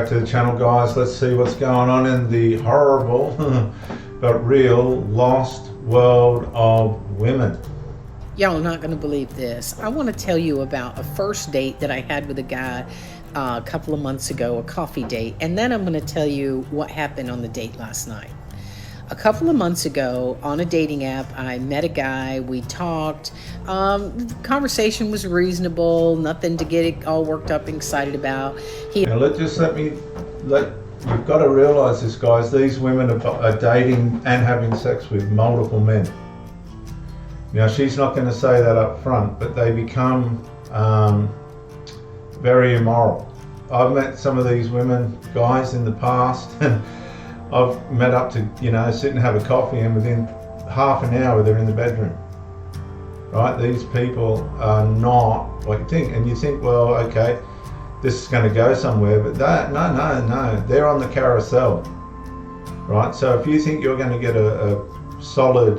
back to the channel, guys. Let's see what's going on in the horrible but real lost world of women. Y'all are not going to believe this. I want to tell you about a first date that I had with a guy a couple of months ago, a coffee date, and then I'm going to tell you what happened on the date last night. A couple of months ago on a dating app, I met a guy, we talked, conversation was reasonable, nothing to get it all worked up and excited about. Now you've got to realize this, guys, these women are dating and having sex with multiple men. Now, she's not going to say that up front, but they become very immoral. I've met some of these women, guys, in the past, and I've met up to, sit and have a coffee, and within half an hour they're in the bedroom. Right? These people are not what you think. And you think, well, okay, this is going to go somewhere, but no, they're on the carousel. Right? So if you think you're going to get a solid,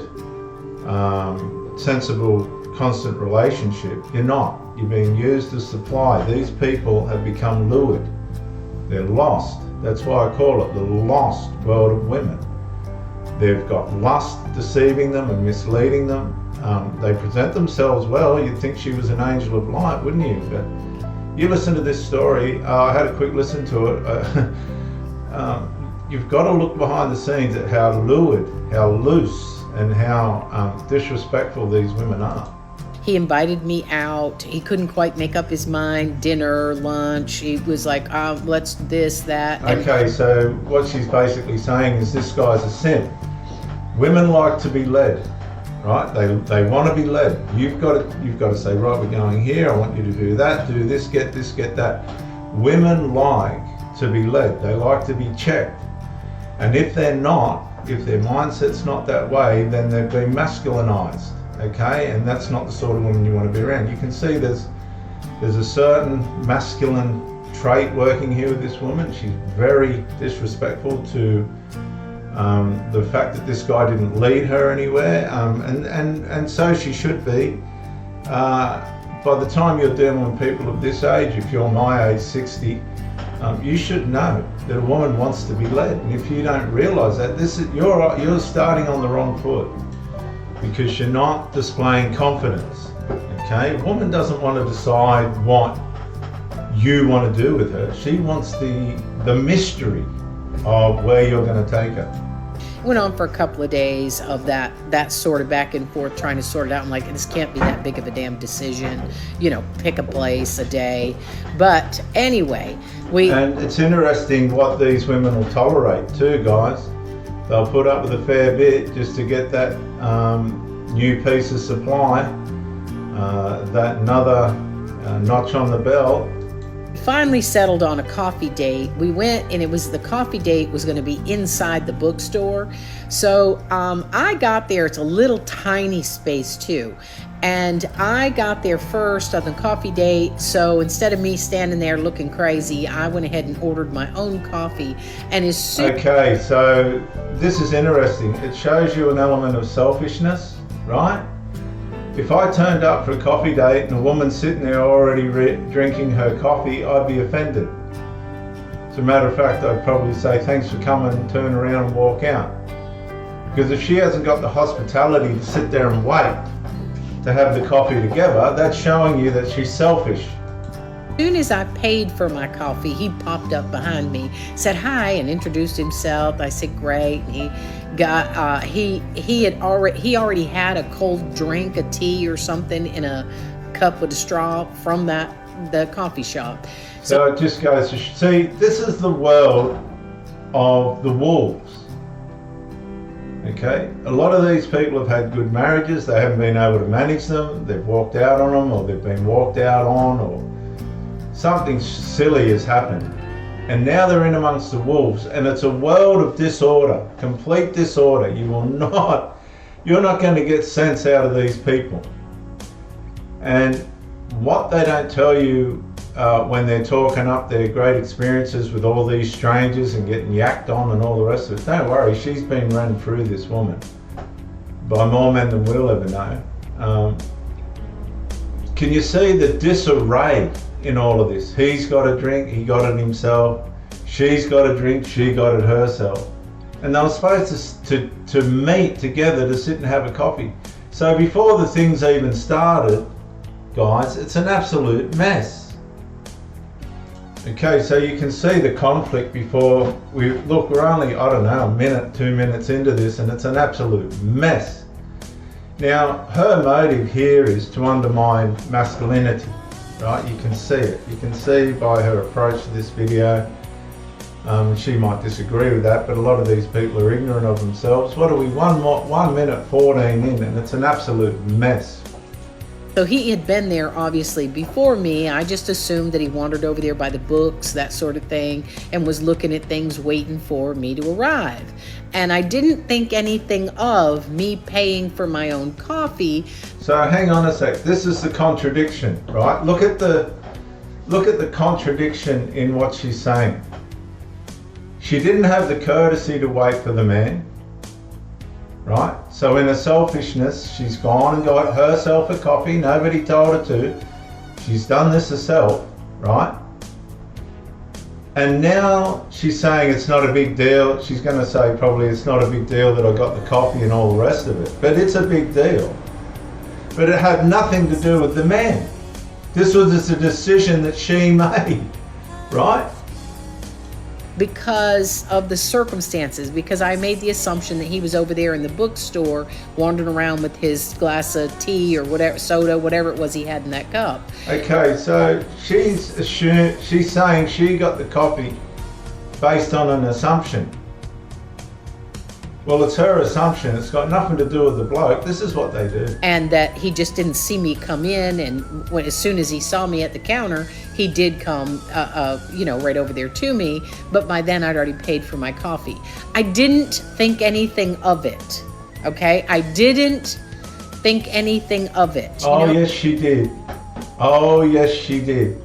sensible, constant relationship, you're not. You're being used as supply. These people have become lured. They're lost. That's why I call it the lost world of women. They've got lust deceiving them and misleading them. They present themselves well. You'd think she was an angel of light, wouldn't you? But you listen to this story. I had a quick listen to it. You've got to look behind the scenes at how lured, how loose, and how disrespectful these women are. He invited me out. He couldn't quite make up his mind. Dinner, lunch. He was like, let's this, that. Okay, so what she's basically saying is this guy's a simp. Women like to be led, right? They want to be led. You've got to say, right, we're going here. I want you to do that, do this, get that. Women like to be led. They like to be checked. And if they're not, if their mindset's not that way, then they've been masculinized. Okay, and that's not the sort of woman you want to be around. You can see there's a certain masculine trait working here with this woman. She's very disrespectful to the fact that this guy didn't lead her anywhere, and so she should be. By the time you're dealing with people of this age, if you're my age, 60, you should know that a woman wants to be led. And if you don't realize that, you're starting on the wrong foot, because you're not displaying confidence. Okay, a woman doesn't want to decide what you want to do with her. She wants the mystery of where you're going to take her. Went on for a couple of days of that sort of back and forth, trying to sort it out. I'm like, this can't be that big of a damn decision. Pick a place, a day. But anyway, and it's interesting what these women will tolerate too, guys. They'll put up with a fair bit just to get that new piece of supply, that another notch on the belt. Finally settled on a coffee date. We went, and the coffee date was going to be inside the bookstore. So I got there. It's a little tiny space too. And I got there first on the coffee date. So instead of me standing there looking crazy, I went ahead and ordered my own coffee. And Okay, so this is interesting. It shows you an element of selfishness, right? If I turned up for a coffee date and a woman's sitting there already drinking her coffee, I'd be offended. As a matter of fact, I'd probably say, thanks for coming, turn around and walk out. Because if she hasn't got the hospitality to sit there and wait to have the coffee together, that's showing you that she's selfish. As soon as I paid for my coffee, he popped up behind me, said hi, and introduced himself. I said, great. And he got he already had a cold drink, a tea or something in a cup with a straw from the coffee shop. So it just goes to see, this is the world of the wolves. Okay, a lot of these people have had good marriages. They haven't been able to manage them. They've walked out on them, or they've been walked out on, or something silly has happened, and now they're in amongst the wolves, and it's a world of disorder, complete disorder. You're not going to get sense out of these people. And what they don't tell you when they're talking up their great experiences with all these strangers and getting yacked on and all the rest of it, don't worry, she's been run through, this woman, by more men than we'll ever know. Can you see the disarray in all of this? He's got a drink, he got it himself. She's got a drink, she got it herself. And they were supposed to meet together to sit and have a coffee. So before the things even started, guys, it's an absolute mess. Okay, so you can see the conflict before we're only, I don't know, a minute, 2 minutes into this, and it's an absolute mess. Now, her motive here is to undermine masculinity, right? You can see it. You can see by her approach to this video. She might disagree with that, but a lot of these people are ignorant of themselves. What are we, 1 minute 14 in, and it's an absolute mess. So he had been there obviously before me. I just assumed that he wandered over there by the books, that sort of thing, and was looking at things waiting for me to arrive. And I didn't think anything of me paying for my own coffee. So hang on a sec. This is the contradiction, right? Look at the contradiction in what she's saying. She didn't have the courtesy to wait for the man, right? So in her selfishness, she's gone and got herself a coffee. Nobody told her to. She's done this herself, right? And now she's saying it's not a big deal. She's going to say probably it's not a big deal that I got the coffee and all the rest of it. But it's a big deal. But it had nothing to do with the man. This was just a decision that she made, right? Because of the circumstances, because I made the assumption that he was over there in the bookstore wandering around with his glass of tea or whatever, soda, whatever it was he had in that cup. Okay, so she's saying she got the coffee based on an assumption. Well, it's her assumption. It's got nothing to do with the bloke. This is what they do. And that he just didn't see me come in, and as soon as he saw me at the counter, he did come, right over there to me. But by then, I'd already paid for my coffee. I didn't think anything of it. Okay, I didn't think anything of it. Oh, yes, she did. Oh, yes, she did.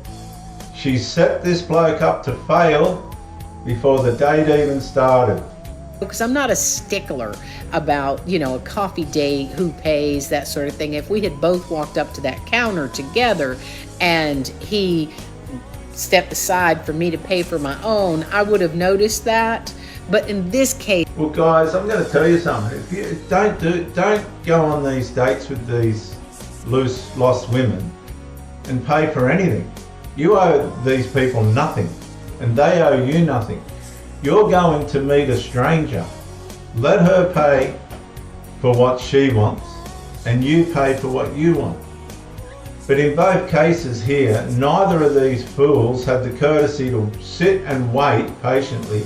She set this bloke up to fail before the date even started. Because I'm not a stickler about, a coffee date, who pays, that sort of thing. If we had both walked up to that counter together and he stepped aside for me to pay for my own, I would have noticed that. But in this case... Well, guys, I'm going to tell you something. If you don't go on these dates with these lost women and pay for anything. You owe these people nothing, and they owe you nothing. You're going to meet a stranger. Let her pay for what she wants, and you pay for what you want. But in both cases here, neither of these fools had the courtesy to sit and wait patiently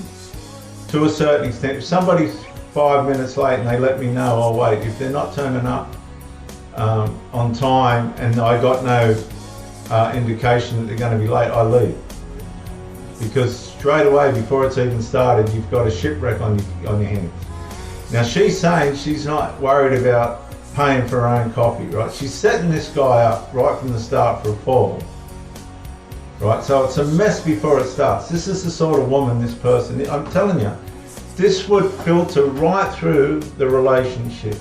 to a certain extent. If somebody's 5 minutes late and they let me know, I'll wait. If they're not turning up on time and I got no indication that they're going to be late, I leave. Because straight away, before it's even started, you've got a shipwreck on your hands. Now she's saying she's not worried about paying for her own coffee, right? She's setting this guy up right from the start for a fall, right? So it's a mess before it starts. This is the sort of woman this person is. I'm telling you, this would filter right through the relationship.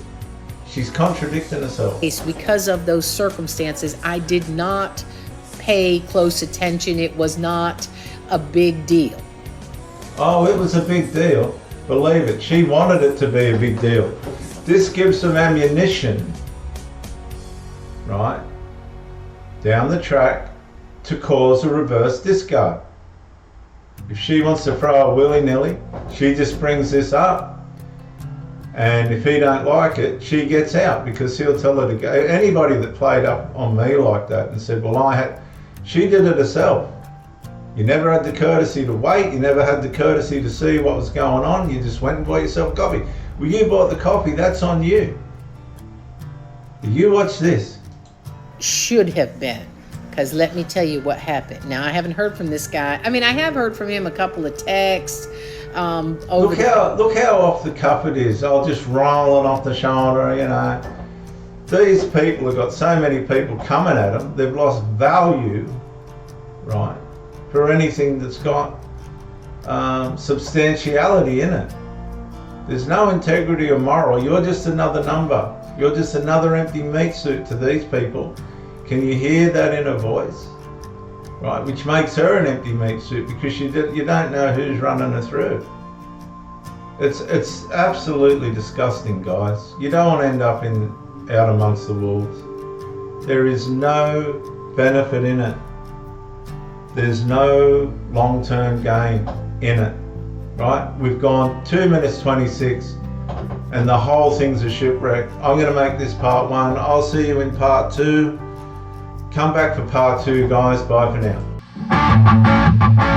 She's contradicting herself. Because of those circumstances, I did not pay close attention. It was not a big deal. Oh, it was a big deal. Believe it. She wanted it to be a big deal. This gives them ammunition, right, down the track to cause a reverse discard. If she wants to throw a willy-nilly, she just brings this up. And if he don't like it, she gets out because he'll tell her to go. Anybody that played up on me like that and said, well, she did it herself. You never had the courtesy to wait. You never had the courtesy to see what was going on. You just went and bought yourself coffee. Well, you bought the coffee. That's on you. You watch this. Should have been. Because let me tell you what happened. Now, I haven't heard from this guy. I mean, I have heard from him a couple of texts. Look how off the cuff it is. I'll just roll it off the shoulder, These people have got so many people coming at them. They've lost value, right, for anything that's got substantiality in it. There's no integrity or moral. You're just another number. You're just another empty meat suit to these people. Can you hear that in her voice? right? Which makes her an empty meat suit because you don't know who's running her through. It's absolutely disgusting, guys. You don't want to end up out amongst the wolves. There is no benefit in it. There's no long-term gain in it, right? We've gone 2 minutes 26 and the whole thing's a shipwreck. I'm going to make this part 1. I'll see you in part 2. Come back for part 2, guys. Bye for now.